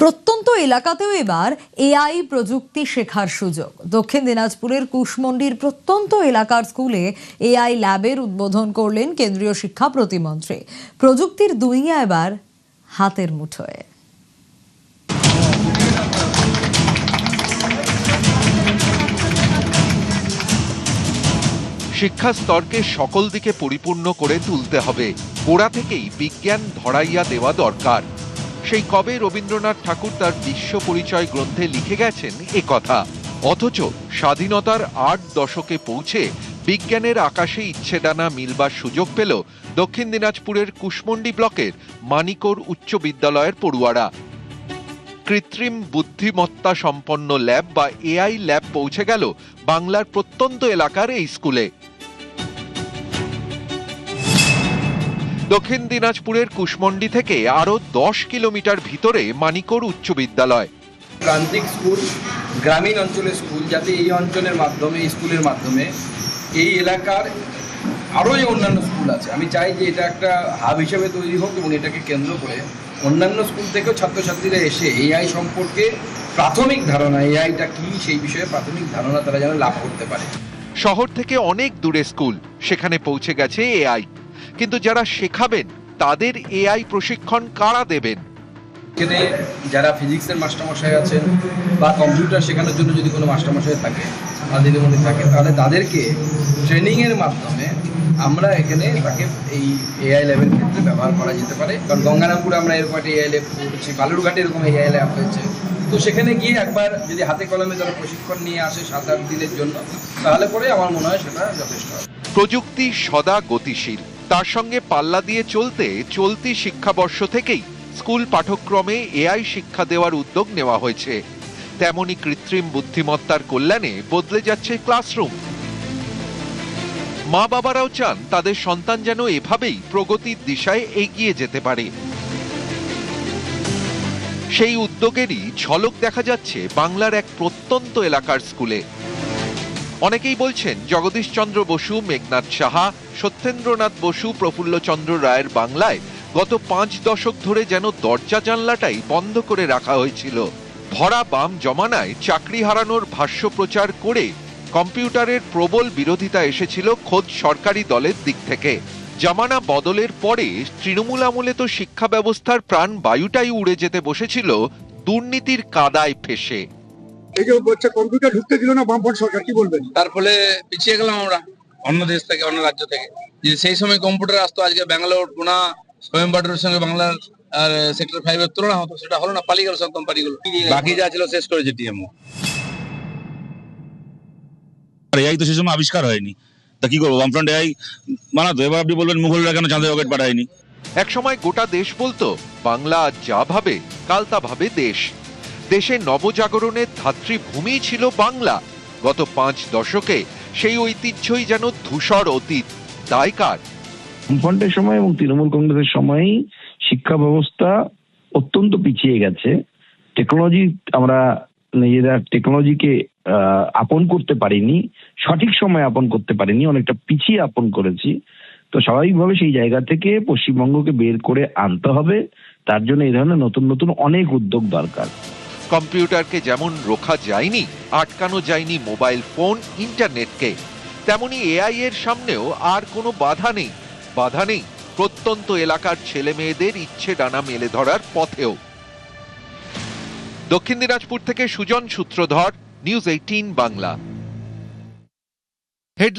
প্রত্যন্ত এলাকাতেও এবার এআই প্রযুক্তি শেখার সুযোগ। দক্ষিণ দিনাজপুরের কুশমন্ডির প্রত্যন্ত এলাকার স্কুলে এআই ল্যাবের উদ্বোধন করলেন কেন্দ্রীয় শিক্ষা প্রতিমন্ত্রী। প্রযুক্তির দুনিয়া এবার হাতের মুঠোয়। শিক্ষা স্তরকে সকল দিকে পরিপূর্ণ করে তুলতে হবে। গোড়া থেকেই বিজ্ঞান ধরাইয়া দেওয়া দরকার। সেই কবে রবীন্দ্রনাথ ঠাকুর তার বিশ্ব পরিচয় গ্রন্থে লিখে গেছেন এ কথা। অথচ স্বাধীনতার ৮ দশকে পৌঁছে বিজ্ঞানের আকাশে ইচ্ছেডানা মিলবার সুযোগ পেল দক্ষিণ দিনাজপুরের কুশমন্ডি ব্লকের মানিকর উচ্চ বিদ্যালয়ের পড়ুয়ারা। কৃত্রিম বুদ্ধিমত্তা সম্পন্ন ল্যাব বা এআই ল্যাব পৌঁছে গেল বাংলার প্রত্যন্ত এলাকার এই স্কুলে। দক্ষিণ দিনাজপুরের কুশমন্ডি থেকে আরো 10 কিলোমিটার ভিতরে মানিকর উচ্চ বিদ্যালয়। প্রান্তিক স্কুল, গ্রামীণ অঞ্চলের স্কুল, যাতে এই অঞ্চলের মাধ্যমে, এই স্কুলের মাধ্যমে এই এলাকার আরও যে অন্যান্য স্কুল আছে, আমি চাই যে এটা একটা হাব হিসেবে তৈরি হোক এবং এটাকে কেন্দ্র করে অন্যান্য স্কুল থেকেও ছাত্রছাত্রীরা এসে এআই সম্পর্কে প্রাথমিক ধারণা, এআইটা কি সেই বিষয়ে প্রাথমিক ধারণা তারা যেন লাভ করতে পারে। শহর থেকে অনেক দূরে স্কুল, সেখানে পৌঁছে গেছে এআই, কিন্তু যারা শেখাবেন তাদের এআই প্রশিক্ষণ কারা দেবেন? এখানে যারা ফিজিক্সের মাস্টারমশাই আছেন বা কম্পিউটার শেখানোর জন্য যদি কোনো মাস্টারমশাই থাকে বা দিদিমণি থাকে, তাহলে তাদেরকে ট্রেনিংয়ের মাধ্যমে আমরা এখানে তাকে এই এআই ল্যাবের ক্ষেত্রে ব্যবহার করা যেতে পারে। কারণ গঙ্গারামপুরে আমরা এরকম একটা এআই ল্যাব করছি, বালুরঘাটে এরকম এআই ল্যাব হয়েছে। তো সেখানে গিয়ে একবার যদি হাতে কলমে তারা প্রশিক্ষণ নিয়ে আসে 7-8 দিনের জন্য, তাহলে পরে আমার মনে হয় সেটা যথেষ্ট হবে। প্রযুক্তি সদা গতিশীল, তার সঙ্গে পাল্লা দিয়ে চলতে চলতি শিক্ষাবর্ষ থেকেই স্কুল পাঠ্যক্রমে এআই শিক্ষা দেওয়ার উদ্যোগ নেওয়া হয়েছে। তেমনি কৃত্রিম বুদ্ধিমত্তার কল্যাণে বদলে যাচ্ছে ক্লাসরুম। মা বাবারাও চান তাদের সন্তান যেন এভাবেই প্রগতির দিশায় এগিয়ে যেতে পারে। সেই উদ্যোগেরই ঝলক দেখা যাচ্ছে বাংলার এক প্রত্যন্ত এলাকার স্কুলে। অনেকেই বলছেন জগদীশচন্দ্র বসু, মেঘনাদ সাহা, সত্যেন্দ্রনাথ বসু, প্রফুল্লচন্দ্র রায়ের বাংলায় গত 5 দশক ধরে যেন দরজা জানলাটাই বন্ধ করে রাখা হয়েছিল। ভরা বাম জমানায় চাকরি হারানোর ভাষ্য প্রচার করে কম্পিউটারের প্রবল বিরোধিতা এসেছিল খোদ সরকারি দলের দিক থেকে। জামানা বদলের পরে তৃণমূল আমলে তো শিক্ষা ব্যবস্থার প্রাণ বায়ুটাই উড়ে যেতে বসেছিল দুর্নীতির কাদায় ফেসে। এই যে বাচ্চা কম্পিউটার ঢুকতে দিল না বামফ্রন্ট সরকার, কি বলবেন? তার ফলে পিছিয়ে গেলাম আমরা অন্য দেশ থেকে, অন্য রাজ্য থেকে। যে সেই সময় কম্পিউটার আসতো, আজকে ব্যাঙ্গালোর, পুনা, কোয়েম্বাটুরের সঙ্গে বাংলার আর সেক্টর 5 এর তুলনা হতো, সেটা হলো না, পালিয়ে গেল সব কোম্পানিগুলো। বাকি যা ছিল শেষ করেছে টিএমও। এআই তো সেই সময় আবিষ্কার হয়নি, তা কি করবো? বামফ্রন্ট এআই বানাতো। এবার আপনি বলবেন মুঘলরা কেন চাঁদে রকেট পাঠায়নি? এক সময় গোটা দেশ বলতো বাংলা যা ভাবে কাল তা ভাবে দেশ। দেশে নবজাগরণের ধাত্রীভূমি ছিল বাংলা। গত 5 দশকে সেই ঐতিহ্যই যেন ধূসর অতীত। দায় কার? বামফ্রন্টের সময় এবং তৃণমূল কংগ্রেসের সময়ই শিক্ষা ব্যবস্থা অত্যন্ত পিছিয়ে গেছে। টেকনোলজি, আমরা নিজেরা টেকনোলজিকে আপন করতে পারিনি, সঠিক সময় আপন করতে পারিনি, অনেকটা পিছিয়ে আপন করেছি। তো স্বাভাবিকভাবে সেই জায়গা থেকে পশ্চিমবঙ্গকে বের করে আনতে হবে। তার জন্য এই ধরনের নতুন নতুন অনেক উদ্যোগ দরকার। কম্পিউটারকে যেমন রোখা যায়নি, আটকানো যায়নি মোবাইল ফোন, ইন্টারনেটকে, তেমনি এআই এর সামনেও আর কোনো বাধা নেই। বাধা নেই প্রত্যন্ত এলাকার ছেলে মেয়েদের ইচ্ছে ডানা মেলে ধরার পথেও। দক্ষিণ দিনাজপুর থেকে সুজন সূত্রধর, নিউজ 18 বাংলা।